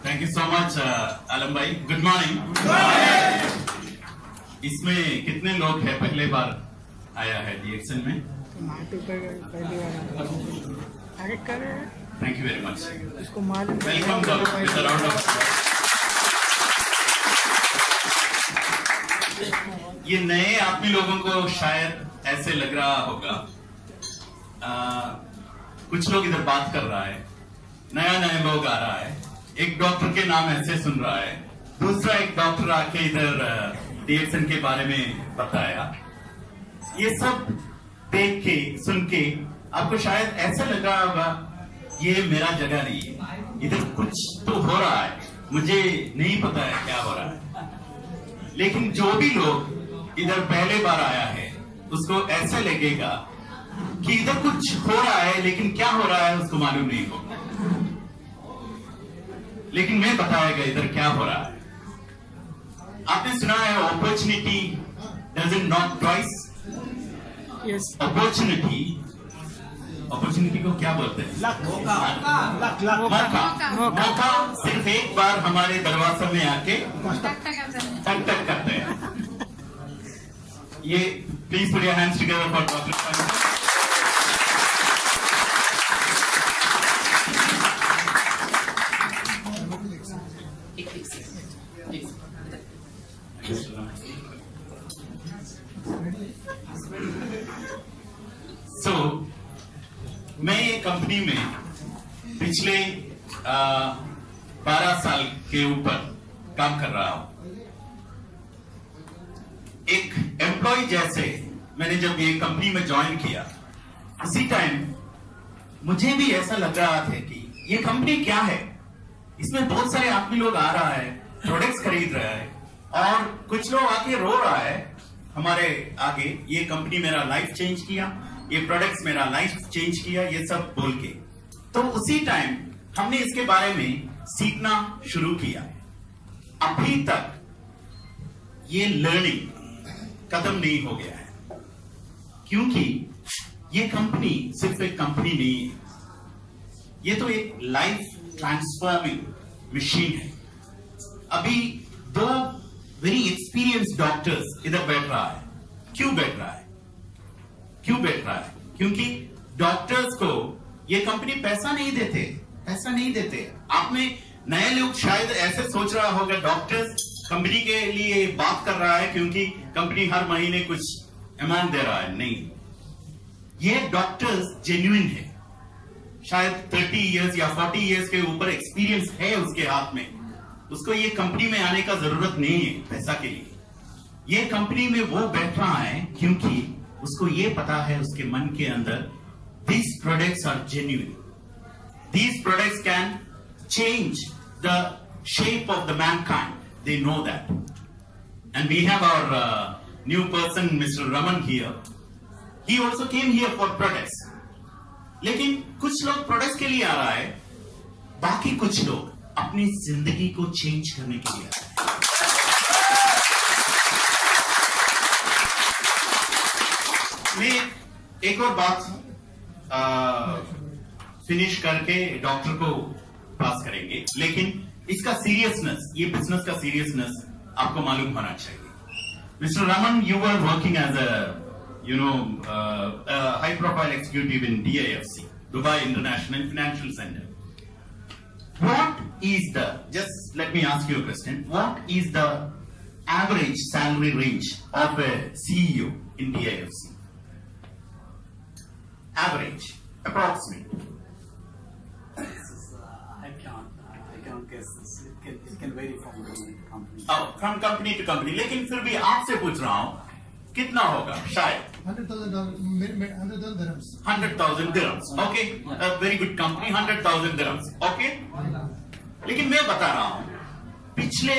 Thank you so much आलम भाई। Good morning. इसमें कितने लोग हैं पहले बार आया है DXN में? Thank you very much. Welcome with a round of. ये नए आदमी लोगों को शायद ऐसे लग रहा होगा, कुछ लोग इधर बात कर रहा है, नया लोग आ रहा है, एक डॉक्टर के नाम ऐसे सुन रहा है, दूसरा एक डॉक्टर आके इधर DXN के बारे में बताया। ये सब देख के सुन के आपको शायद ऐसा लग रहा होगा ये मेरा जगह नहीं है, इधर कुछ तो हो रहा है, मुझे नहीं पता है क्या हो रहा है। लेकिन जो भी लोग इधर पहले बार आया है उसको ऐसा लगेगा कि इधर कुछ हो रहा है, लेकिन क्या हो रहा है उसको मालूम नहीं होगा। लेकिन मैं बताएगा इधर क्या हो रहा है। आपने सुना है opportunity doesn't knock twice. Opportunity को क्या बोलते हैं? मौका सिर्फ एक बार हमारे दरवाजे में आके टक टक करते हैं। ये please put your hands together for doctor. मैं ये कंपनी में पिछले 12 साल के ऊपर काम कर रहा हूं। एक एम्प्लॉय जैसे मैंने जब ये कंपनी में ज्वाइन किया, उसी टाइम मुझे भी ऐसा लग रहा था कि ये कंपनी क्या है, इसमें बहुत सारे आदमी लोग आ रहा है, प्रोडक्ट्स खरीद रहा है, और कुछ लोग आके रो रहा है हमारे आगे, ये कंपनी मेरा लाइफ चेंज किया, ये प्रोडक्ट्स मेरा लाइफ चेंज किया, ये सब बोल के। तो उसी टाइम हमने इसके बारे में सीखना शुरू किया। अभी तक ये लर्निंग खत्म नहीं हो गया है, क्योंकि ये कंपनी सिर्फ एक कंपनी नहीं है, ये तो एक लाइफ ट्रांसफॉर्मिंग मशीन है। अभी 2 वेरी एक्सपीरियंस्ड डॉक्टर्स इधर बैठ रहा है। क्यों बैठ रहा है? क्योंकि डॉक्टर्स को ये कंपनी पैसा नहीं देते। आप में नए लोग शायद ऐसे सोच रहा होगा डॉक्टर्स कंपनी के लिए बात कर रहा है क्योंकि कंपनी हर महीने कुछ अमाउंट दे रहा है। नहीं, ये डॉक्टर्स जेन्युइन है, शायद 30 इयर्स या 40 इयर्स के ऊपर एक्सपीरियंस है उसके हाथ में, उसको ये कंपनी में आने का जरूरत नहीं है पैसा के लिए। ये कंपनी में वो बैठ रहा है क्योंकि उसको ये पता है उसके मन के अंदर, these products are genuine. These products can change the shape of the mankind. They know that. And we have our new person, Mr. Raman here. He also came here for products. लेकिन कुछ लोग products के लिए आ रहा है, बाकी कुछ लोग अपनी जिंदगी को चेंज करने के लिए आ रहा है। मैं एक और बात फिनिश करके डॉक्टर को पास करेंगे, लेकिन इसका सीरियसनेस, ये बिजनेस का सीरियसनेस आपको मालूम होना चाहिए। Mister Raman, you were working as a high profile executive in DIFC, Dubai International Financial Center. What is the, just let me ask you a question, what is the average salary range of a CEO in DIFC? Average, approximate. I can't guess this. It can vary from company to company. Oh, from company to company. लेकिन फिर भी आपसे पूछ रहा हूँ, कितना होगा? शायद $100,000 dirhams. 100,000 dirhams. Okay, a very good company. 100,000 dirhams. Okay. लेकिन मैं बता रहा हूँ, पिछले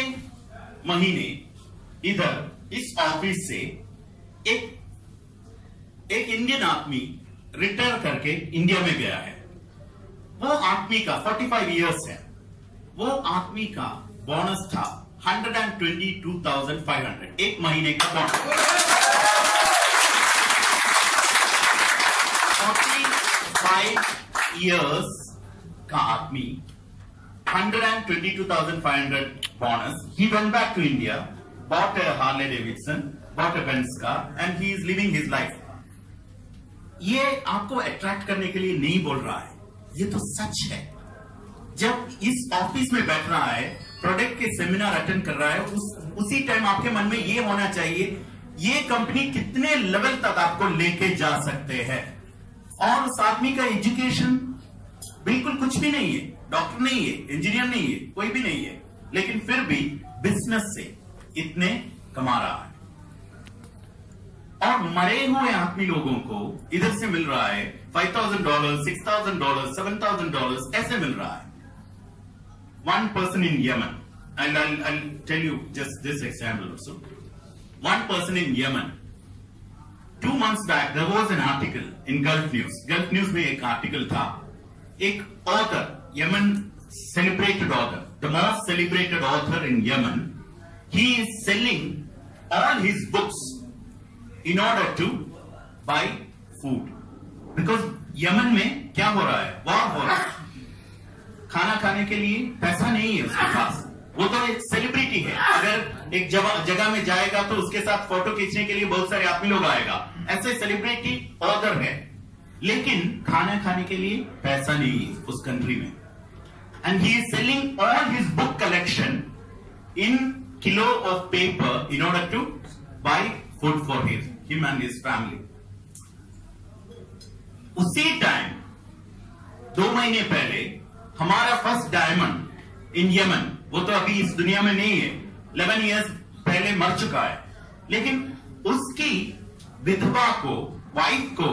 महीने इधर इस ऑफिस से एक इंडियन आदमी रिटायर करके इंडिया में गया है। वो आदमी का 45 इयर्स है, वो आदमी का बोनस था 122,500 एक महीने का बोनस। 45 इयर्स का आदमी 122,500 bonus. He went back to India, bought a Harley Davidson, bought a Benz car, and he is living his life. ये आपको अट्रैक्ट करने के लिए नहीं बोल रहा है, ये तो सच है। जब इस ऑफिस में बैठ रहा है, प्रोडक्ट के सेमिनार अटेंड कर रहा है, उसी टाइम आपके मन में ये होना चाहिए, ये कंपनी कितने लेवल तक आपको लेके जा सकते हैं। और उस आदमी का एजुकेशन बिल्कुल कुछ भी नहीं है, डॉक्टर नहीं है, इंजीनियर नहीं है, कोई भी नहीं है, लेकिन फिर भी बिजनेस से इतने कमा रहा है। और मरे हुए आदमी लोगों को इधर से मिल रहा है $5,000, $6,000, $7,000 ऐसे मिल रहा है। One person in Yemen, I'll tell you just this example also. One person in Yemen, 2 months back there was an article in Gulf News. Gulf News में एक आर्टिकल था, एक author, Yemen celebrated author, the most celebrated author in Yemen, he is selling all his books in order to buy food. Because Yemen में क्या हो रहा है, war हो रहा है, खाना खाने के लिए पैसा नहीं है उसके पास। वो तो एक सेलिब्रिटी है, अगर एक जगह में जाएगा तो उसके साथ फोटो खींचने के लिए बहुत सारे आदमी लोग आएगा, ऐसे सेलिब्रिटी ऑथर है, लेकिन खाना खाने के लिए पैसा नहीं है उस कंट्री में। And he is selling all his book collection in kilo of paper in order to buy food for him and his family. उसी टाइम 2 महीने पहले हमारा फर्स्ट डायमंड इन यमन, वो तो अभी इस दुनिया में नहीं है, 11 इयर्स पहले मर चुका है, लेकिन उसकी विधवा को, वाइफ को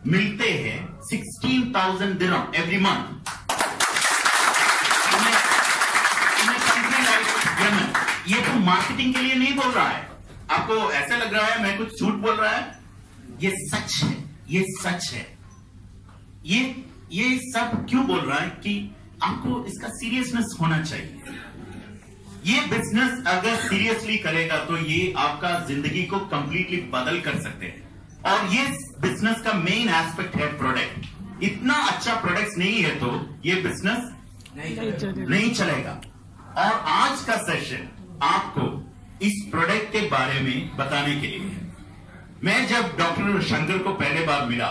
मिलते हैं 16,000 दिरहम एवरी मंथ। ये तो मार्केटिंग के लिए नहीं बोल रहा है, आपको ऐसा लग रहा है मैं कुछ झूठ बोल रहा है, ये सच है, ये सच है। ये सब क्यों बोल रहा है कि आपको इसका सीरियसनेस होना चाहिए। ये बिजनेस अगर सीरियसली करेगा तो ये आपका जिंदगी को कंप्लीटली बदल कर सकते हैं। और ये बिजनेस का मेन एस्पेक्ट है प्रोडक्ट। इतना अच्छा प्रोडक्ट नहीं है तो ये बिजनेस नहीं चलेगा। और आज का सेशन आपको इस प्रोडक्ट के बारे में बताने के लिए है। मैं जब डॉक्टर शंकर को पहले बार मिला,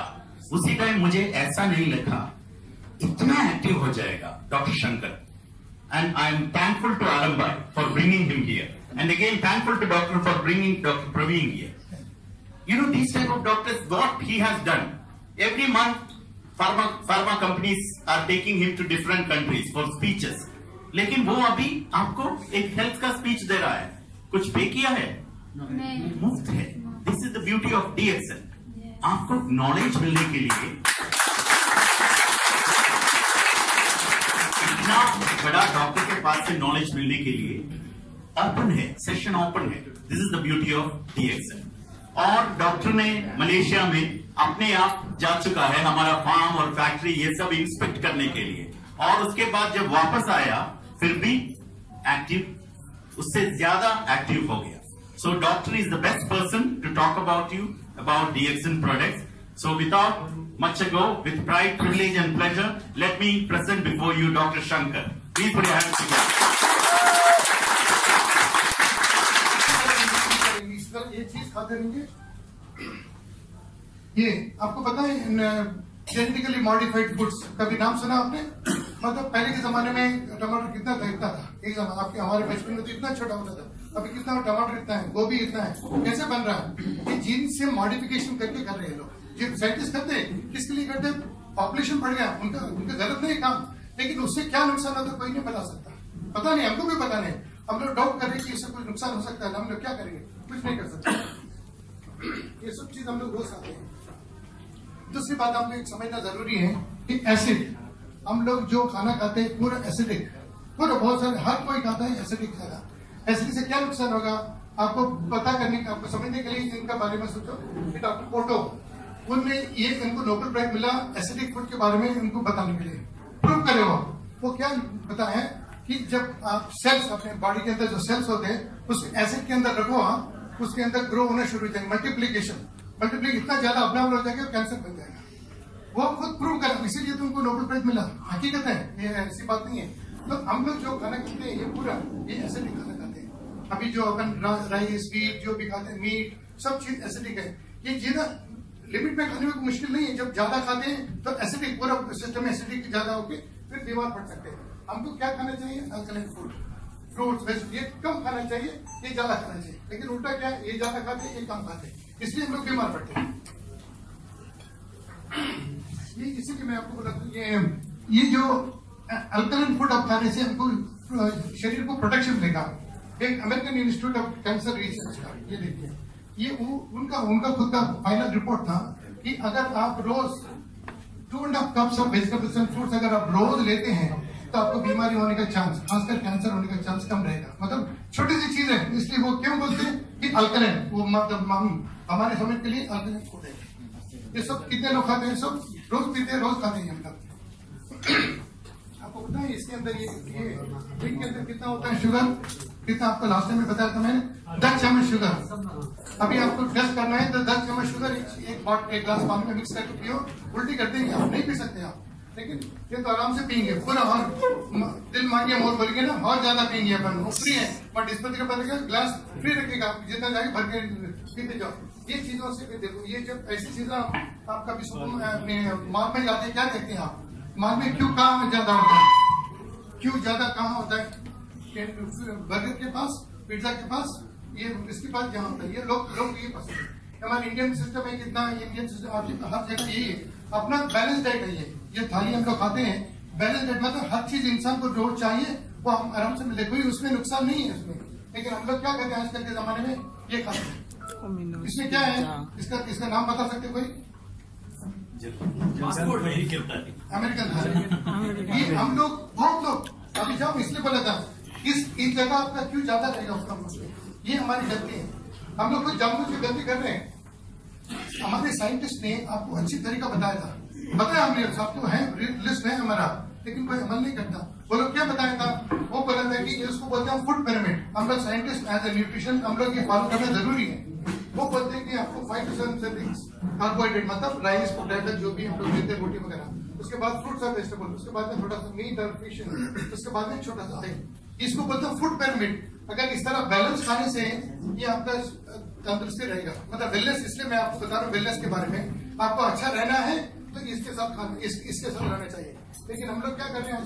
उसी टाइम मुझे ऐसा नहीं लगा इतना एक्टिव हो जाएगा doctor Shankar. And I am thankful to Alam bhai for bringing him here, and again thankful to doctor for bringing doctor Praveen here. You know, these type of doctors, what he has done. Every month, pharma companies are taking him to different countries for speeches. लेकिन वो अभी आपको एक health का speech दे रहा है, कुछ पे किया है? नहीं, मुफ्त है। This is the beauty of DXN. आपको नॉलेज मिलने के लिए इतना बड़ा डॉक्टर के पास से नॉलेज मिलने के लिए ओपन है, सेशन ओपन है। This is the beauty of DXN. और डॉक्टर ने मलेशिया में अपने आप जा चुका है, हमारा फार्म और फैक्ट्री ये सब इंस्पेक्ट करने के लिए, और उसके बाद जब वापस आया फिर भी एक्टिव, उससे ज्यादा एक्टिव हो गया। So doctor is the best person to talk about you about DXN products. So without much ado, with pride, privilege and pleasure, let me present before you doctor Shankar. Please put your hands together. ये चीज खाते रहेंगे। ये आपको पता है genetically modified foods का भी नाम सुना आपने? मतलब पहले के जमाने में टमाटर कितना था, इतना था। एक जमाना आपके हमारे बचपन में तो इतना छोटा होता था, अभी कितना टमाटर इतना है, गोभी इतना है। कैसे बन रहा है? ये जीन से मॉडिफिकेशन करके कर रहे हैं लोग। जो साइंटिस्ट करते हैं किसके लिए करते हैं? पॉपुलेशन बढ़ गया, उनका गलत नहीं काम, लेकिन उससे क्या नुकसान होता है कोई नहीं बता सकता। पता नहीं, हमको भी पता नहीं। हम लोग डाउट कर रहे हैं कि इससे कुछ नुकसान हो सकता है, हम लोग क्या करेंगे? कुछ नहीं कर सकते। ये सब चीज हम लोग रोज खाते हैं। दूसरी बात हम लोग समझना जरूरी है कि एसिड, हम लोग जो खाना खाते हैं पूरा एसिडिक, पूरा बहुत सारे हर कोई खाता है एसिडिक खाना। एसिडिक से क्या नुकसान होगा आपको पता करने का, आपको समझने के लिए इनका बारे में सोचो कि डॉक्टर पोटो, उनने ये इनको नोबेल प्राइज मिला एसिडिक फूड के बारे में इनको बताने के लिए। प्रूव करे वो क्या पता है कि जब आप सेल्स अपने बॉडी के अंदर जो सेल्स होते हैं उस एसिड के अंदर रखो, उसके अंदर ग्रो होना शुरू हो जाएंगे, मल्टीप्लीकेशन इतना ज्यादा अपना हो जाएगा, कैंसर बन जाएगा। वो खुद प्रूव कर, इसीलिए तो उनको नोबेल प्राइज मिला। हकीकत है, ये ऐसी बात नहीं है। तो हम लोग जो खाना खाते हैं ये पूरा ये एसिडिक खाना खाते हैं। अभी जो अपन राइस वीट जो भी खाते हैं, मीट, सब चीज एसिडिक है। ये चीज लिमिट में खाने में कोई मुश्किल नहीं है। जब ज्यादा खाते हैं तो एसिडिक पूरा सिस्टम एसिडिक ज्यादा होके फिर बीमार पड़ सकते हैं। हमको क्या खाना चाहिए? अल्कलाइन फूड, फ्रूट्स, वेज, ये कम खाना चाहिए, ये ज्यादा खाना चाहिए। लेकिन उल्टा क्या है, ये ज्यादा खाते हैं, ये कम खाते हैं, इसलिए हम लोग बीमार पड़ते हैं। ये इसीलिए मैं आपको बोला ये जो अल्कलाइन फूड आप खाने से हमको शरीर को प्रोटेक्शन मिलेगा। एक American institute of cancer research का ये देखिए, ये उनका खुद का फाइनल रिपोर्ट था कि अगर आप रोज 2.5 cups of vegetables and fruits अगर आप रोज लेते हैं तो आपको बीमारी होने का चांस, खासकर कैंसर होने का चांस कम रहेगा। मतलब छोटी सी चीज है, इसलिए वो क्यों बोलते हैं कि अल्कलाइन, वो मतलब हमारे समझ के लिए अल्कलाइन फूड है। ये सब कितने लोग खाते हैं? सब रोज पीते हैं, रोज खाते हैं। आपको पता है इसके अंदर ये ड्रिंक के अंदर कितना होता है शुगर? कितना आपको लास्ट टाइम में बताया था मैंने? 10 चम्मच शुगर। अभी आपको टेस्ट करना है तो 10 चम्मच शुगर एक ग्लास पानी में मिक्स करके पियो, उल्टी कर देंगे आप, नहीं पी सकते आप। लेकिन ये तो आराम से पियेंगे पूरा, और दिल मांगे मोर बोलेंगे ना, और ज्यादा पियेंगे अपन, वो फ्री है। बट डिस्पोजल का बनेगा, ग्लास फ्री रखेगा, जितना जाके भर के पीते जाओ। ये चीजों से देखो, ये जब ऐसी चीजें आपका अपने माल में जाते हैं, क्या देखते हैं आप? माल में क्यों कहाँ ज्यादा होता है? क्यों ज्यादा कहाँ होता है? बर्गर के पास, पिज्जा के पास, ये इसके पास जहाँ होता है, ये लोग ये पसंद है। हमारे इंडियन सिस्टम है कितना, इंडियन सिस्टम हर जगह यही है, अपना बैलेंस डाइट है। ये थाली हम लोग खाते हैं, बैलेंस डाइट मतलब हर चीज इंसान को जो चाहिए वो हम आराम से मिले, कोई उसमें नुकसान नहीं है उसमें। लेकिन हम लोग क्या करते हैं आजकल के जमाने में, ये खाते हैं। इसमें क्या है, इसका नाम बता सकते कोई? अमेरिकन थाली। ये हम लोग बहुत लोग अभी जाओ, इसलिए बोला था इस जगह आपका क्यों ज्यादा रहेगा उसका मतलब ये हमारी गलती है। हम लोग कुछ जानबूझ के गलती कर रहे हैं। हमारे साइंटिस्ट ने आपको अच्छी तरीका बताया था, बताया हमने, आपको है लिस्ट है हमारा, लेकिन कोई अमल नहीं करता। वो लोग क्या बताया था? वो बोला था कि इसको बोलते हैं फूड पिरामिड। हम लोग साइंटिस्ट एज ए न्यूट्रिशन हम लोग ये फॉलो करना जरूरी है। वो बोलते हैं कि आपको 5 to 7 servings कार्बोहाइड्रेट, मतलब राइस, पोटैटो जो भी हम लोग देते हैं, रोटी वगैरह, उसके बाद फ्रूट्स और वेजिटेबल, उसके बाद में थोड़ा सा मीट और फिश, उसके बाद में छोटा सा ऑयल। इसको बोलते हैं फूड पिरामिड। अगर इस तरह बैलेंस खाने से ये आपका तंदुरुस्ती रहेगा, मतलब वेलनेस। इसलिए मैं आपको बता रहा हूँ वेलनेस के बारे में। आपको अच्छा रहना है तो इसके साथ खाना, इसके साथ रहना चाहिए। लेकिन हम लोग क्या कर रहे हैं,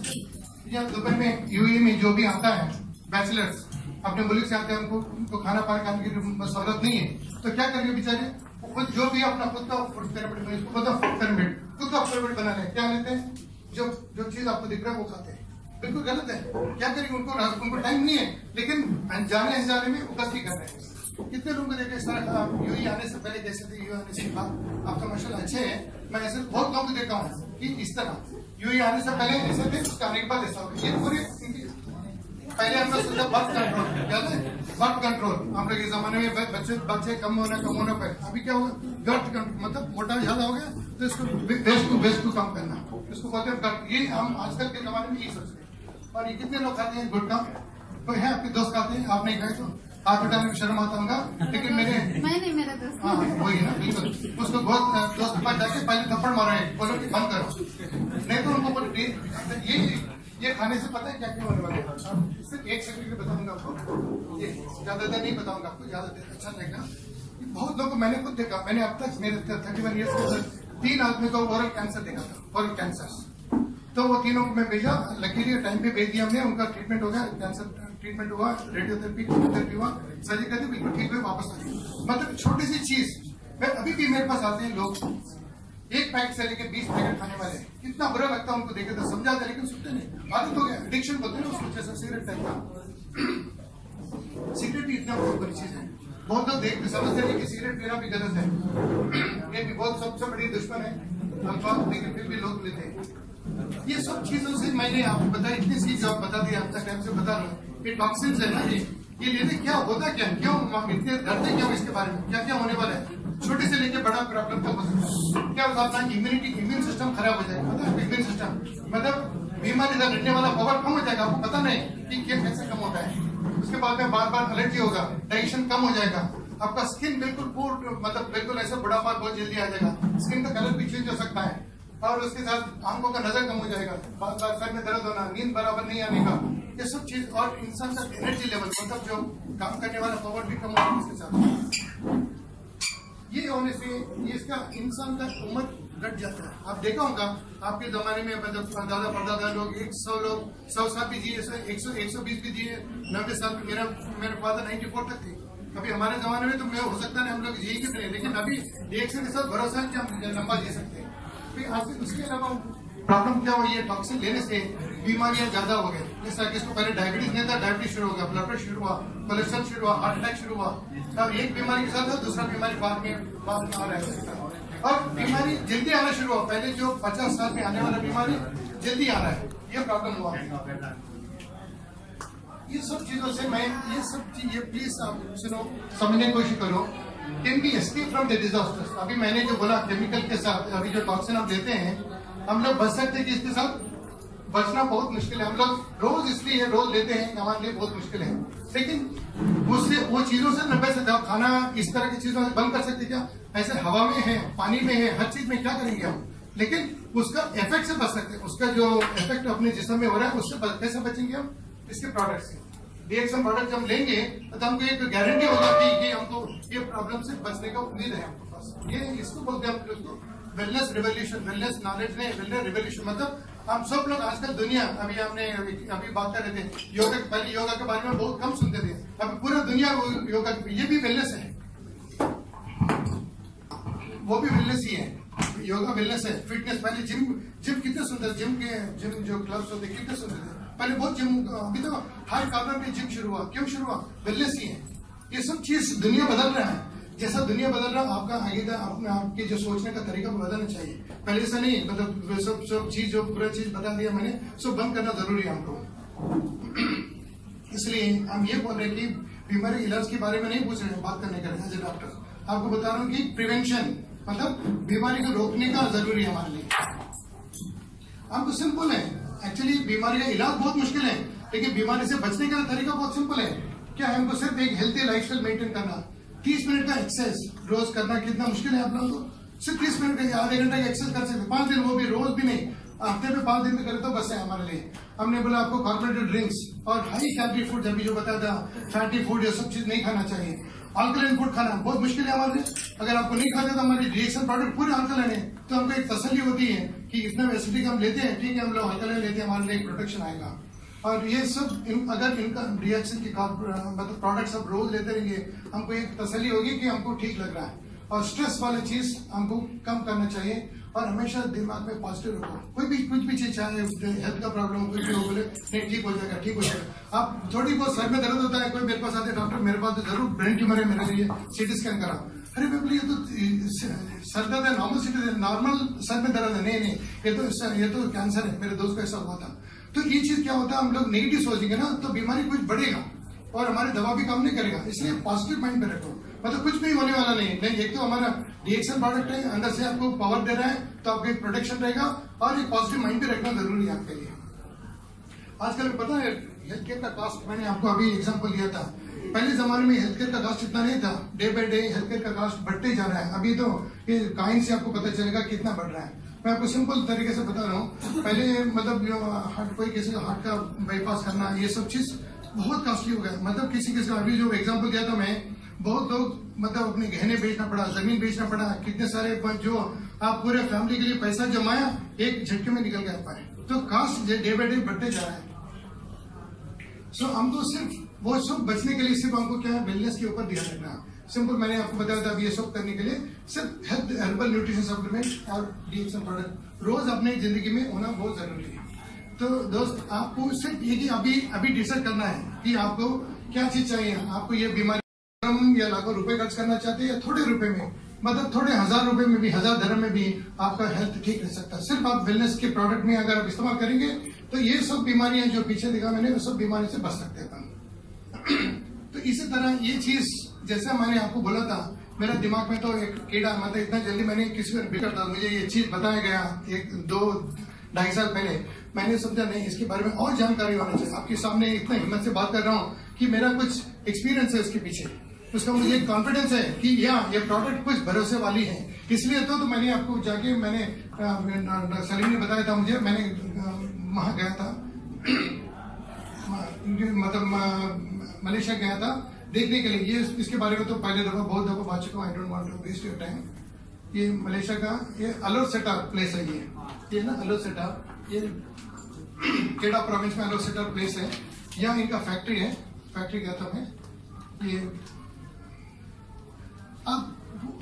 यहाँ दुबई में, यूएई में जो भी आता है बैचलर्स, अपने मुल्क से आते हैं, उनको खाना पानी खाने की सहूलत नहीं है, तो क्या करेंगे बेचारे? खुद जो भी अपना खुद का फूड पिरामिड, इसको बोलते हैं फूड पिरामिड, खुद का पिरामिड बना लें। क्या लेते हैं? जो चीज आपको दिख रहा है वो खाते हैं। बिल्कुल गलत है। क्या करेंगे? उनको टाइम नहीं है, लेकिन अनजाने में वो गलती कर रहे हैं। कितने लोगों को देखे इस तरह, यूएई आने से पहले कैसे थे, यूएई आने से बाद आपका माशाल्लाह अच्छे हैं। मैं ऐसे बहुत लोगों को देखा हूँ कि इस तरह यूएई आने से पहले ऐसे थे, उसका आने के बाद ऐसा हो गया। ये पूरे पहले हम लोग सोचा बर्थ कंट्रोल, याद है? बर्थ कंट्रोल हम लोग इस जमाने में बच्चे कम होना पर, अभी क्या हुआ? गर्थ कंट्रोल, मतलब मोटा ज्यादा हो गया तो इसको वेस्ट को कम करना, इसको बोलते हैं गर्थ। ये हम आजकल के जमाने में यही सोच रहे हैं। और ये कितने लोग खाते हैं गुटखा? कोई है आपके दोस्त खाते हैं? आप नहीं खाए तो हाथ उठाने में शर्म आता होगा, लेकिन मेरा दोस्त, हाँ वही है ना, बिल्कुल। उसको बहुत दोस्त के पास जाके पहले थप्पड़ मारा है, बोलो कि बंद करो, नहीं तो उनको ये खाने से पता है क्या क्या होने वाला है। सिर्फ एक सेकंड बताऊंगा आपको, ये ज्यादा देर नहीं बताऊंगा आपको, ज्यादा देर अच्छा लगेगा। बहुत लोगों को मैंने खुद देखा, मैंने अब तक मेरे 31 ईयर्स के अंदर 3 आदमी को ओरल कैंसर देखा था, ओरल कैंसर। तो वो तीनों को मैं भेजा, लकीली टाइम पे भेज दिया हमने, उनका ट्रीटमेंट हो गया, कैंसर ट्रीटमेंट हुआ, रेडियोथेरेपी, कीमोथेरेपी हुआ, सर्जरी कर दी, बिल्कुल ठीक हुए, वापस आ गए। मतलब छोटी सी चीज। मैं अभी भी मेरे पास आते हैं लोग, 1 पैकेट से लेकर 20 पैकेट खाने वाले, कितना बुरा लगता है उनको देखे तो, समझाते लेकिन सुनते नहीं, आदत हो गया, एडिक्शन बोलते हैं उसको, जैसा सिगरेट टाइप का। सिगरेट भी इतना बहुत बड़ी चीज है, बहुत लोग देख समझते नहीं कि सिगरेट पीना भी गलत है, ये भी बहुत सबसे बड़ी दुश्मन है अल्फाज, लेकिन फिर भी लोग लेते हैं। ये सब चीजों से मैंने आपको बताया, इतनी सी जवाब बता दिया, अब तक टाइम से बता रहा हूँ। ये टॉक्सिन्स है ना, ये लेने क्या होता, क्या क्यों इतने डरते क्यों इसके बारे में, क्या क्या होने वाला है, छोटे से लेके बड़ा प्रॉब्लम तक हो सकता है। क्या होता है? इम्यून सिस्टम खराब हो जाएगा, पता है? इम्यून सिस्टम मतलब बीमारी से लड़ने वाला पावर कम हो जाएगा, आपको पता नहीं कि क्या कैसे कम होता है। उसके बाद में बार बार एलर्जी होगा, डाइजेशन कम हो जाएगा, आपका स्किन बिल्कुल मतलब बिल्कुल ऐसा बुढ़ापा बहुत जल्दी आ जाएगा, स्किन का कलर भी चेंज हो सकता है, और उसके साथ आंखों का नजर कम हो जाएगा, बार बार सर में दर्द होना, नींद बराबर नहीं आने का, ये सब चीज, और इंसान का एनर्जी लेवल मतलब जो काम करने वाला पावर भी कम होगा उसके साथ। ये होने से ये इसका इंसान का उम्र घट जाता है। आप देखा होगा आपके जमाने में मतलब दादा परदादा लोग 100 साल भी जिए, 120 भी जिए, 90 साल। मेरे फादर 94 तक थे। अभी हमारे जमाने में तो मैं हो सकता है हम लोग जी कितने, लेकिन अभी रिएक्शन के साथ भरोसा है कि हम लंबा जी सकते हैं। फिर उसके अलावा प्रॉब्लम क्या हुई है, टॉक्सिन लेने से बीमारियां ज्यादा हो गई। जैसा कि इसको पहले डायबिटीज नहीं था, डायबिटीज शुरू हो गया, ब्लड प्रेशर शुरू हुआ, कोलेस्ट्रॉल शुरू हुआ, हार्ट अटैक शुरू हुआ। अब एक बीमारी के साथ दूसरा बीमारी बाद में आ रहा है। और बीमारी जल्दी आना शुरू हुआ। पहले जो 50 साल में आने वाला बीमारी जल्दी आ रहा है, ये प्रॉब्लम हुआ। ये सब चीजों से मैं ये प्लीज आप सुनो, समझने की कोशिश करो। Can be escape from the disasters. अभी मैंने जो बोला केमिकल के साथ अभी जो टॉक्सिन आप देते हैं, हम लोग बच सकते हैं कि इसके साथ बचना बहुत मुश्किल है। हम लोग रोज इसलिए रोज लेते हैं, हमारे लिए बहुत मुश्किल है। लेकिन उससे वो चीजों से न बच सकते। आप खाना इस तरह की चीजों से बंद कर सकते क्या? ऐसे हवा में है, पानी में है, हर चीज में क्या करेंगे हम? लेकिन उसका इफेक्ट से बच सकते हैं। उसका जो इफेक्ट अपने जिस्म में हो रहा है उससे कैसे बचेंगे हम? इसके प्रोडक्ट से। डीएक्सएम प्रोडक्ट जब लेंगे तो हमको एक गारंटी होगा कि हमको ये प्रॉब्लम से बचने का उम्मीद है हमको पास। ये इसको बोलते हैं हम उसको वेलनेस रिवोल्यूशन। वेलनेस नॉलेज नहीं, वेलनेस रिवोल्यूशन मतलब हम सब लोग आजकल दुनिया, अभी बात कर रहे थे योगा, पहले योगा के बारे में बहुत कम सुनते थे, अब पूरा दुनिया योगा, ये भी वेलनेस है, वो भी वेलनेस ही है। योगा वेलनेस है, फिटनेस। पहले जिम कितने सुंदर, जिम जो क्लब्स होते कितने सुंदर थे पहले, बहुत जिम। अभी तो हर कॉर्नर में जिम शुरू हुआ। क्यों शुरू हुआ? वेलनेस ही है। ये सब चीज दुनिया बदल रहा है। जैसा दुनिया बदल रहा है, आपका आगे आपके जो सोचने का तरीका बदलना चाहिए। पहले ऐसा नहीं, मतलब सब चीज जो पूरा चीज बता दिया मैंने, सब बंद करना जरूरी है हमको। इसलिए हम ये बोल रहे हैं कि बीमारी इलाज के बारे में नहीं पूछ रहे हैं, बात करने का एज ए डॉक्टर आपको बता रहा हूँ कि प्रिवेंशन मतलब बीमारी को रोकने का जरूरी है हमारे लिए। हमको सिंपल है एक्चुअली, बीमारी का इलाज बहुत मुश्किल है, लेकिन बीमारी से बचने का तरीका बहुत सिंपल है। क्या है? हमको सिर्फ एक हेल्थी लाइफस्टाइल मेंटेन करना। 30 मिनट का एक्सरसाइज रोज करना कितना मुश्किल है आप लोगों को? सिर्फ 30 मिनट का, आधे घंटे का एक्सरसाइज कर सकते, 5 दिन, वो भी रोज भी नहीं, हफ्ते में 5 दिन में करे तो बस है हमारे लिए। हमने बोला आपको कार्बोनेटेड ड्रिंक्स और हाई कैलोरी फूड, अभी जो बताया था फैटी फूड, ये सब चीज नहीं खाना चाहिए। अल्कलाइन फूड खाना बहुत मुश्किल है हमारे लिए। अगर आपको नहीं खाते तो हमारी रिएक्शन प्रोडक्ट पूरे अल्कलाइन है, तो हमको एक तसल्ली होती है कि इतना एसिडिक हम लेते हैं, ठीक है, हम लोग अल्कलाइन लेते हैं, हमारे लिए एक प्रोटेक्शन आएगा। और ये सब अगर इनका रिएक्शन की मतलब प्रोडक्ट सब रोज लेते रहेंगे, हमको एक तसल्ली होगी कि हमको ठीक लग रहा है। और स्ट्रेस वाली चीज हमको कम करना चाहिए और हमेशा दिमाग में पॉजिटिव रखो। कोई भी कुछ भी चीज, चाहे हेल्थ का प्रॉब्लम कुछ भी हो, बोले नहीं ठीक हो जाएगा, ठीक हो जाएगा। आप थोड़ी बहुत सर में दर्द होता है, कोई मेरे पास आते डॉक्टर मेरे पास तो जरूर ब्रेन ट्यूमर है मेरे लिए, सीटी स्कैन करा। अरे मैं बोले ये तो सर दर्द है, नॉर्मल सीटी, नॉर्मल सर में दर्द है, नहीं ये तो कैंसर है। मेरे दोस्त का ऐसा हुआ था। तो ये चीज क्या होता है, हम लोग नेगेटिव सोचेंगे ना तो बीमारी कुछ बढ़ेगा और हमारी दवा भी काम नहीं करेगा। इसलिए पॉजिटिव माइंड पे रखो, मतलब कुछ भी होने वाला नहीं। एक तो हमारा रिएक्शन प्रोडक्ट है, अंदर से आपको पावर दे रहा है, तो आपको एक प्रोटेक्शन रहेगा और एक पॉजिटिव माइंड भी रखना जरूरी है आपके लिए। आजकल पता है हेल्थ केयर का कॉस्ट, मैंने आपको अभी एग्जांपल दिया था, पहले जमाने में हेल्थ केयर का कॉस्ट इतना नहीं था, day by day health care का कॉस्ट बढ़ते ही जा रहा है। अभी तो ये काइन से आपको पता चलेगा कितना बढ़ रहा है। मैं आपको सिंपल तरीके से बता रहा हूँ, पहले मतलब कोई किसी का हार्ट का बाईपास करना, ये सब चीज बहुत कॉस्टली हो गया। मतलब किसी अभी जो एग्जाम्पल दिया था मैं, बहुत लोग मतलब अपने गहने बेचना पड़ा, जमीन बेचना पड़ा, कितने सारे जो आप पूरे फैमिली के लिए पैसा जमाया एक झटके में निकल गया पाए। तो कास्ट डे बाय डे बढ़ते जा रहा है। सो हमको सिर्फ वो सब बचने के लिए सिर्फ हमको क्या है, वेलनेस के ऊपर ध्यान रखना। सिंपल मैंने आपको बताया था, ये सब करने के लिए सिर्फ हेल्थ हर्बल न्यूट्रिशन सप्लीमेंट और डीएक्सएम प्रोडक्ट रोज अपनी जिंदगी में होना बहुत जरूरी है। तो दोस्त आपको सिर्फ ये कि अभी डिसाइड करना है कि आपको क्या चीज चाहिए। आपको ये बीमारी या लाखों रुपए खर्च करना चाहते हैं या थोड़े रुपए में, मतलब थोड़े 1000 रुपए में भी, 1000 dirham में भी आपका हेल्थ ठीक रह सकता है। सिर्फ आप वेलनेस के प्रोडक्ट में अगर आप इस्तेमाल करेंगे तो ये सब बीमारियां जो पीछे देखा मैंने, वो सब बीमारी से बच सकते हैं। तो इसी तरह ये चीज जैसा मैंने आपको बोला था, मेरा दिमाग में तो एक कीड़ा, मतलब इतना जल्दी मैंने किसी को बिगड़ था, मुझे ये चीज बताया गया 1-2-2.5 साल पहले, मैंने समझा नहीं इसके बारे में और जानकारी होना चाहिए। आपके सामने इतना हिम्मत से बात कर रहा हूँ कि मेरा कुछ एक्सपीरियंस है इसके पीछे। उसका मुझे कॉन्फिडेंस है कि ये प्रोडक्ट कुछ भरोसे वाली है। इसलिए तो मैंने आपको जाके सलीम ने बताया था मुझे, मैंने वहां गया था मतलब मलेशिया गया था देखने के लिए। ये इसके बारे में तो पहले दफा बहुत दफा बात चुका हूँ, I don't want to waste your time. ये मलेशिया का ये अलोसेटा प्लेस है, ये ना अलोसेटा, ये केडा प्रोविंस में अलोसेटा प्लेस है। यहाँ इनका फैक्ट्री है, फैक्ट्री गया था मैं। ये अब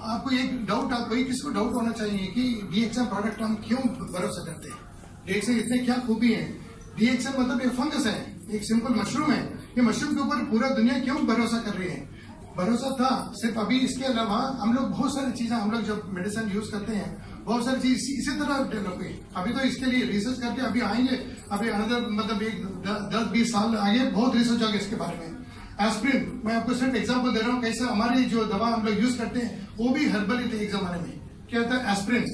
आपको एक डाउट, आपको किसको डाउट होना चाहिए कि डीएक्सएम प्रोडक्ट हम क्यों भरोसा करते हैं, डीएक्सएम इतने क्या खूबी है। डीएक्सएम मतलब एक फंगस है, एक सिंपल मशरूम है। ये मशरूम के ऊपर पूरा दुनिया क्यों भरोसा कर रही है? भरोसा था सिर्फ अभी, इसके अलावा हम लोग बहुत सारी चीजें, हम लोग जब मेडिसिन यूज करते हैं बहुत सारी चीज इसी तरह डेवलप हुई। अभी तो इसके लिए रिसर्च करके अभी आएंगे, अभी अनदर मतलब एक 10-20 साल आगे बहुत रिसर्च होगा इसके बारे में। एस्प्रिन, मैं आपको सिर्फ एग्जांपल दे रहा हूँ कैसे हमारी जो दवा हम लोग यूज करते हैं वो भी हर्बल ही थे एक जमाने में। क्या था? एस्प्रिन,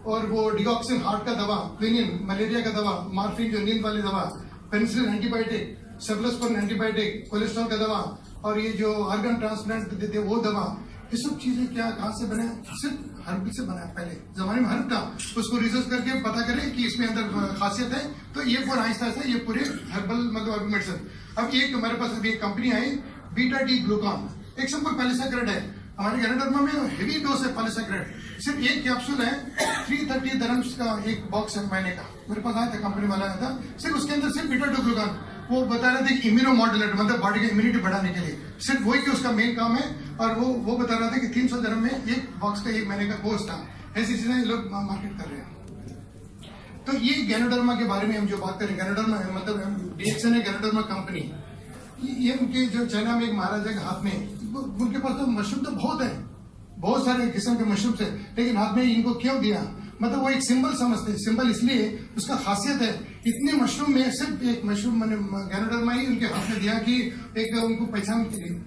और वो डिगॉक्सिन हार्ट का दवा, क्विनिन मलेरिया का दवा, मार्फिन जो नींद वाली दवा, penicillin antibiotic, cephalosporin antibiotic, cholesterol का दवा, और ये जो ऑर्गन ट्रांसप्लांट देते वो दवा। ये सब चीजें क्या कहाँ से बने? सिर्फ हर्ब से बना। पहले जमाने में हर्ब था, उसको रिसर्च करके पता करें कि इसमें अंदर खासियत है, तो ये पूरा आहिस्ता आहिस्ता ये पूरे हर्बल मतलब मेडिसिन। अब एक हमारे पास अभी एक कंपनी आई बीटा डी ग्लूकान, एक सिंपल पॉलीसैकेराइड है। हमारे गैनोडर्मा में हेवी डोज है पॉलीसैकेराइड, सिर्फ एक कैप्सूल है 330 दिरहम्स का एक बॉक्स है महीने का। मेरे पास आया था, कंपनी वाला आया था, सिर्फ उसके अंदर सिर्फ बीटा डी ग्लूकान। वो बता रहे थे कि इम्यूनोमॉड्यूलेटर मतलब बॉडी की इम्यूनिटी बढ़ाने के लिए, सिर्फ वही कि उसका मेन काम है। और वो बता रहा था कि 300 दिरहम में एक बॉक्स का एक महीने का कोर्स था। ऐसी चीजें ये लोग मार्केट कर रहे हैं। तो ये गैनोडर्मा के बारे में हम जो बात करें, गैनोडर्मा मतलब डीएक्सएन है, गैनोडर्मा कंपनी। ये उनके जो चाइना में एक महाराजा के हाथ में, उनके पास तो मशरूम तो बहुत है, बहुत सारे किस्म के मशरूम है, लेकिन हाथ में इनको क्यों दिया? मतलब वो एक सिंबल समझते हैं। सिंबल इसलिए उसका खासियत है, इतने मशरूम में सिर्फ एक मशरूम मैंने गैनोडर्मा ही उनके हाथ में दिया कि एक उनको पहचान के लिए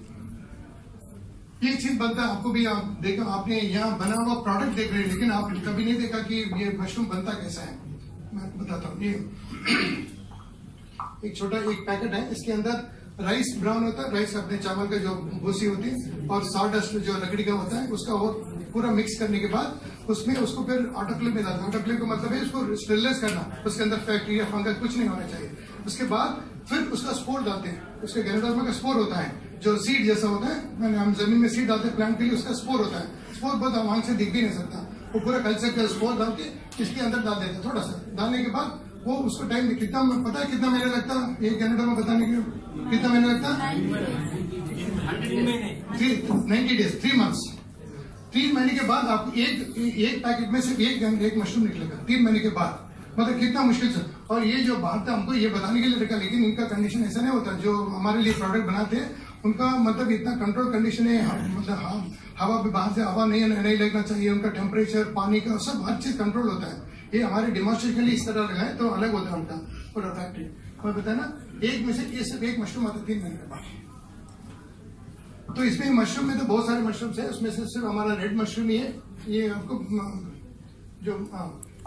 ये चीज बनता है। आपको भी आप देखो, आपने यहाँ बना हुआ प्रोडक्ट देख रहे हैं, लेकिन आप कभी नहीं देखा कि ये मशरूम बनता कैसा है। मैं आपको बताता हूँ। ये एक छोटा एक पैकेट है, इसके अंदर राइस ब्राउन होता है, राइस अपने चावल का जो भूसी होती है, और सॉडस्ट जो लकड़ी का होता है उसका वो पूरा मिक्स करने के बाद उसमें उसको फिर ऑटोक्लेव में डालना। ऑटोक्लेव का मतलब है उसको स्टेरलाइज करना, उसके अंदर बैक्टीरिया फंगस कुछ नहीं होना चाहिए। उसके बाद फिर उसका स्पोर डालते हैं, उसके गैनोडर्मा का स्पोर होता है जो सीड जैसा होता है। मैंने हम जमीन में सीड डालते हैं प्लांट के लिए, उसका स्पोर होता है। स्पोर बहुत आवाज से दिख भी नहीं सकता, वो पूरा कल्चर का स्पोर डाल के इसके अंदर डाल देते हैं। थोड़ा सा डालने के बाद वो उसको टाइम कितना पता है कितना महीने लगता है एक गैनोडर्मा बताने के कितना महीने लगता है? 90 डेज, 3 मंथ्स। 3 महीने के बाद आप एक पैकेट में सिर्फ एक मशरूम निकलेगा 3 महीने के बाद। मतलब कितना मुश्किल से। और ये जो बात था हमको ये बताने के लिए रखा, लेकिन इनका कंडीशन ऐसा नहीं होता। जो हमारे लिए प्रोडक्ट बनाते हैं उनका मतलब इतना कंट्रोल कंडीशन है, मतलब हवा भी बाहर से हवा नहीं लगना चाहिए, उनका टेम्परेचर, पानी का सब हर चीज कंट्रोल होता है। ये हमारे डेमोन्स्ट्रेशन के लिए इस तरह लगाए तो अलग होता है उनका पूरा फैक्ट्री। मैं बताया ना, एक में से ये सिर्फ एक मशरूम आता है 3 महीने के बाद। तो इसमें मशरूम में तो बहुत सारे मशरूम्स है, उसमें से सिर्फ हमारा रेड मशरूम ही है। ये आपको जो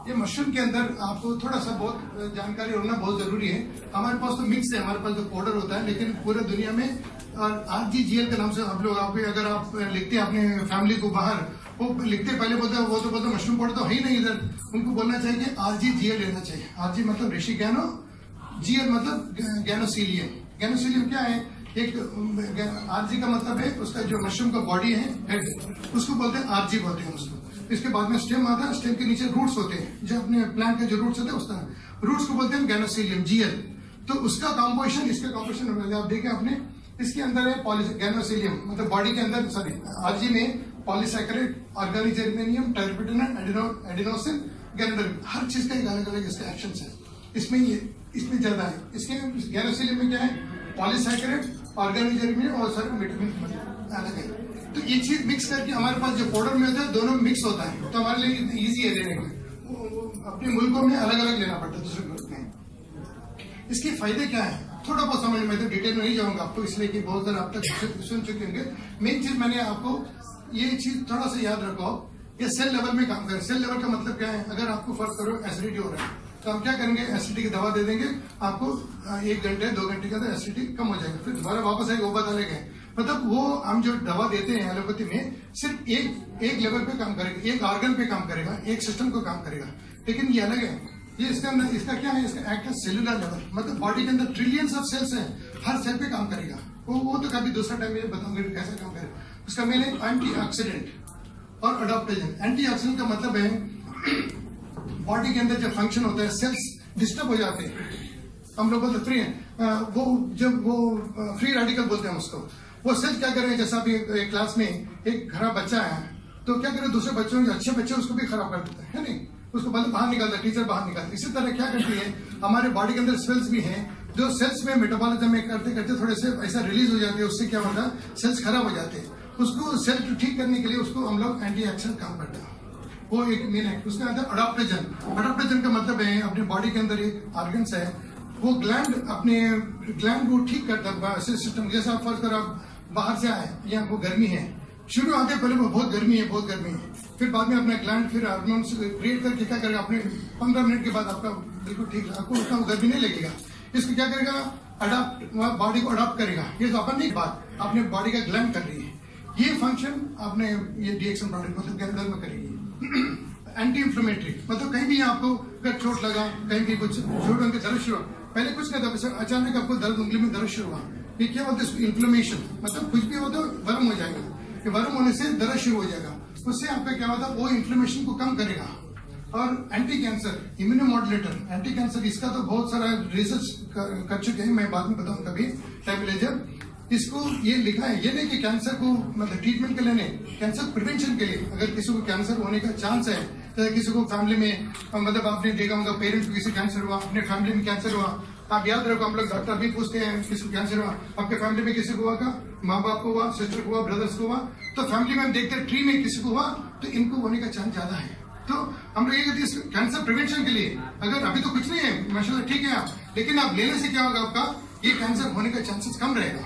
ये मशरूम के अंदर आपको थोड़ा सा बहुत जानकारी होना बहुत जरूरी है। हमारे पास तो मिक्स है, हमारे पास जो पाउडर होता है, लेकिन पूरे दुनिया में RGGL के नाम से आप लोग अगर आप लिखते हैं अपने फैमिली को बाहर, वो लिखते पहले बोलते वो तो बोलते मशरूम पाउडर तो है ही नहीं इधर। उनको बोलना चाहिए कि RGGL लेना चाहिए। RG मतलब ऋषि गैनो, GL मतलब गैनोसीलियम। गैनोसीलियम क्या है? एक RG का मतलब है उसका जो मशरूम का बॉडी है, हेड, उसको बोलते हैं RG बोलते हैं उसको। इसके बाद में स्टेम आता है, स्टेम के नीचे रूट्स होते हैं, जो अपने प्लांट के जो रूट्स होते हैं उसका रूट्स को बोलते हैं गैनोसीलियम, GL। तो उसका कॉम्पोजिशन इसका कॉम्पोजिशन आप देखें अपने, इसके अंदर है गैनोसीलियम मतलब बॉडी के अंदर, सॉरी RG में पॉलीसैकेराइड, ऑर्गेनिक जर्मेनियम, टर्बिडिनम, एडेनोसिन, गैनोडर्म, हर चीज का एक अलग अलग इसका एक्शन है। इसमें ज्यादा है। इसके गैनोसीलियम में क्या है? पॉलीसैकेराइड, ऑर्गेनिक जर्मेनियम और सारे विटामिन अलग है। तो ये चीज मिक्स करके हमारे पास जो पाउडर में होता है दोनों मिक्स होता है, तो हमारे लिए इजी है लेने में। अपने मुल्कों में अलग अलग लेना पड़ता है दूसरे मुल्क में। इसके फायदे क्या है थोड़ा बहुत समझ में, तो डिटेल में नहीं जाऊंगा आपको, इसलिए कि बहुत सारे आप तक सुन चुके होंगे। मेन चीज मैंने आपको ये चीज थोड़ा सा याद रखो, ये सेल लेवल में काम करें। सेल लेवल का मतलब क्या है? अगर आपको फर्क करो एसिडिटी हो रहा है तो हम क्या करेंगे? एसिडिटी की दवा दे देंगे आपको, 1 घंटे 2 घंटे के अंदर एसिडिटी कम हो जाएगा, फिर दोबारा वापस आएगा वो बता लेंगे। मतलब वो हम जो दवा देते हैं एलोपैथी में सिर्फ एक लेवल पे काम करेगा, एक ऑर्गन पे काम करेगा, एक सिस्टम को काम करेगा, लेकिन ये अलग है। ये इसका क्या है, इसका एक्ट है सेलुलर लेवल, मतलब बॉडी के अंदर ट्रिलियंस ऑफ सेल्स हैं, हर सेल पे काम करेगा। वो तो कभी दूसरा टाइम में बताऊंगा कैसे काम करेगा। उसका मेन है एंटीऑक्सीडेंट और अडॉप्टेजन। एंटीऑक्सीडेंट का मतलब है बॉडी के अंदर जब फंक्शन होता है सेल्स डिस्टर्ब हो जाते हैं, हम लोग बोलते फ्री वो जब वो फ्री रेडिकल बोलते हैं उसको। वो सेल्स क्या करें, जैसा अभी एक क्लास में एक खराब बच्चा है तो क्या करे, दूसरे बच्चों जो अच्छे बच्चे उसको भी खराब कर देता है नहीं, उसको मतलब बाहर निकालता है, टीचर बाहर निकालता है। इसी तरह क्या करती है हमारे बॉडी के अंदर सेल्स भी हैं जो सेल्स में मेटाबॉलिज्म में करते करते थोड़े से ऐसा रिलीज हो जाते हैं, उससे क्या होता है सेल्स खराब हो जाते हैं। उसको सेल ठीक करने के लिए उसको हम लोग एंटीऑक्सीडेंट काम करते हैं, वो एक मेन है। उसके अंदर अडॉप्टेजन। अडॉप्टेजन का मतलब है अपने बॉडी के अंदर एक ऑर्गन्स है, वो ग्लैंड अपने ग्लैंड को ठीक करता है सिस्टम। जैसा आप फर्ज करो आप बाहर से आए या वो गर्मी है, शुरू आते पहले वो बहुत गर्मी है, फिर बाद में अपना ग्लैंड फिर हार्मोन्स क्रिएट करके क्या करेगा, अपने 15 मिनट के बाद आपका बिल्कुल ठीक, आपको उतना गर्मी नहीं लगेगा। इसको क्या करेगा, अडॉप्ट, बॉडी को अडॉप्ट करेगा। ये तो अपन नहीं बात अपने बॉडी का ग्लैंड कर रही है, ये फंक्शन आपने ये डीएक्सन प्रोडक्ट मतलब के अंदर में करेगी। एंटी इंफ्लेमेटरी मतलब कहीं भी आपको अगर चोट लगा, कहीं भी कुछ चोट होकर दर्द शुरू, पहले कुछ नहीं था, अचानक आपको दर्द उंगली में दर्द शुरू हुआ, ये क्या बोलते हैं इन्फ्लेमेशन, मतलब कुछ भी हो तो गर्म हो जाएगा, ये गर्म होने से दर्द शुरू हो जाएगा, उससे आपका क्या होता है वो इन्फ्लेमेशन को कम करेगा। और एंटी कैंसर इम्यूनोमॉड्यूलेटर, एंटी कैंसर इसका तो बहुत सारा रिसर्च कर चुके हैं, मैं बाद में बताऊं कभी टाइम मिले जब। इसको ये लिखा है, ये नहीं कि कैंसर को मतलब ट्रीटमेंट के लिए नहीं, कैंसर प्रिवेंशन के लिए। अगर किसी को कैंसर होने का चांस है, तो किसी को फैमिली में मतलब आपने देखा होगा पेरेंट्स को किसी कैंसर हुआ, अपने फैमिली में कैंसर हुआ, आप याद रखो हम लोग डॉक्टर भी पूछते हैं किसी को कैंसर हुआ, आपके फैमिली में किसी को हुआ का, माँ बाप को हुआ, सिस्टर को हुआ, ब्रदर्स को हुआ, तो फैमिली में हम देखते हैं ट्री में किसी को हुआ तो इनको होने का चांस ज्यादा है। तो हम लोग ये कहते हैं कैंसर प्रिवेंशन के लिए, अगर अभी तो कुछ नहीं है माशाल्लाह ठीक है आप, लेकिन आप लेने से क्या होगा आपका ये कैंसर होने का चांसेस कम रहेगा।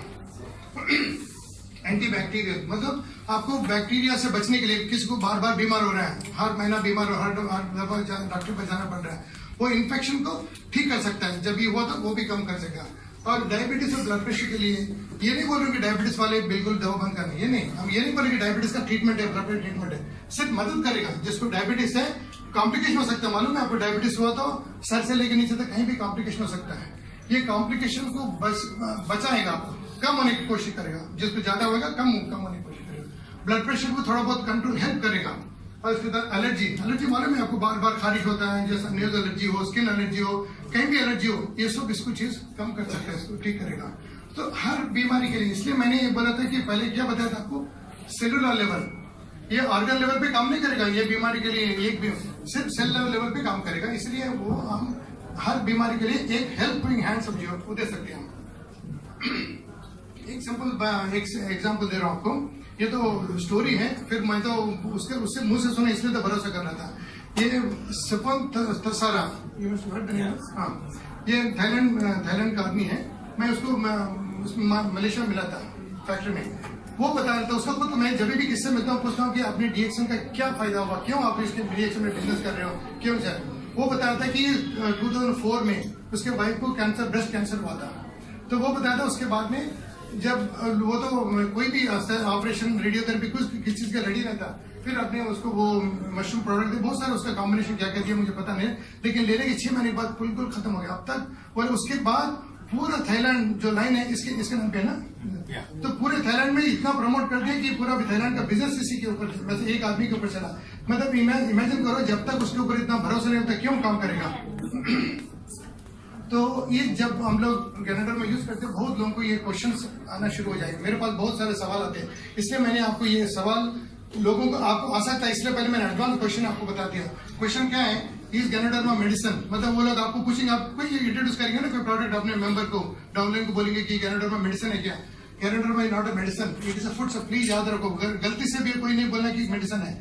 एंटीबैक्टीरियल मतलब आपको बैक्टीरिया से बचने के लिए, किसी को बार बार बीमार हो रहा है, हर महीना बीमार हो, हर दफा डॉक्टर पर जाना पड़ रहा है, वो इन्फेक्शन को ठीक कर सकता है, जब ये हुआ तो वो भी कम कर सकेगा। और डायबिटीज और ब्लड प्रेशर के लिए ये नहीं बोल रहे कि डायबिटीज वाले बिल्कुल दवा बंद करनी, ये नहीं, हम ये नहीं बोल रहे कि डायबिटीज का ट्रीटमेंट है, ब्लड प्रेशर ट्रीटमेंट है, सिर्फ मदद करेगा। जिसको डायबिटीज है कॉम्प्लिकेशन हो सकता है, मालूम है आपको डायबिटीज हुआ तो सर से लेकर नीचे तक कहीं भी कॉम्प्लिकेशन हो सकता है, ये कॉम्प्लिकेशन को बचाएगा, आपको कम होने की कोशिश करेगा, जिसको ज्यादा होगा कम होने की कोशिश करेगा। ब्लड प्रेशर को थोड़ा बहुत कंट्रोल हेल्प करेगा। और इसके बाद एलर्जी मालूम है आपको, बार बार खारिश होता है, जैसा न्यूज एलर्जी हो, स्किन एलर्जी हो, कहीं भी एलर्जी हो, ये सब इसको चीज कम कर सकता है, इसको ठीक करेगा। तो हर बीमारी के लिए, इसलिए मैंने ये बोला था कि पहले क्या बताया था आपको, सेलुलर लेवल, ये ऑर्गन लेवल पे काम नहीं करेगा, ये बीमारी के लिए एक भी सिर्फ सेल लेवल पे काम करेगा, इसलिए वो हम हर बीमारी के लिए एक हेल्पिंग हैंड समझिए वो दे सकते हैं हम। एक एग्जाम्पल दे रहा हूँ आपको, ये तो स्टोरी है, फिर मैं तो उससे मुंह से सुना इसलिए तो भरोसा कर रहा था। ये सपन तसारा, हाँ, ये थाईलैंड का आदमी है, मैं उसको मलेशिया मिला था फैक्ट्री में, वो बता रहा था उसका खुद। मैं जब भी किससे मिलता हूँ पूछता हूँ कि आपने डीएक्सन का क्या फायदा हुआ, क्यों आप इसके डीएक्सन में बिजनेस कर रहे हो, क्यों सर? वो बता रहा था कि 2004 में उसके वाइफ को कैंसर, ब्रेस्ट कैंसर हुआ था, तो वो बताया था उसके बाद में जब वो तो कोई भी ऑपरेशन रेडियोथेरेपी कुछ किस चीज का रेडी रहता, फिर अपने उसको वो मशरूम प्रोडक्ट बहुत सारा उसका कॉम्बिनेशन क्या दिया मुझे पता नहीं, लेकिन लेने के 6 महीने बाद बिल्कुल खत्म हो गया अब तक। और उसके बाद पूरा थाईलैंड जो लाइन है इसके नाम पे है ना, तो पूरे थाईलैंड में इतना प्रमोट कर दिया कि पूरा थाईलैंड का बिजनेस इसी के ऊपर, वैसे एक आदमी के ऊपर चला। मतलब इमेजिन करो जब तक उसके ऊपर इतना भरोसा नहीं होता क्यों काम करेगा। तो ये जब हम लोग कैलेंडर में यूज करते हैं बहुत लोगों को ये क्वेश्चंस आना शुरू हो जाएंगे, मेरे पास बहुत सारे सवाल आते हैं, इसलिए मैंने आपको ये सवाल लोगों को आपको आ सकता है, इसलिए पहले मैंने एडवांस क्वेश्चन आपको बता दिया। क्वेश्चन क्या है, इस गैनोडर्मा मेडिसिन, मतलब वो लोग आपको पूछेंगे, आप कोई इंट्रोड्यूस करेंगे ना कोई प्रोडक्ट अपने मेंबर को, डाउनलाइन को बोलेंगे कि गैनोडर्मा मेडिसिन है क्या, ganoderma is not a medicine, it is a food. Please याद रखो, गलती से भी कोई नहीं बोलना कि मेडिसिन है।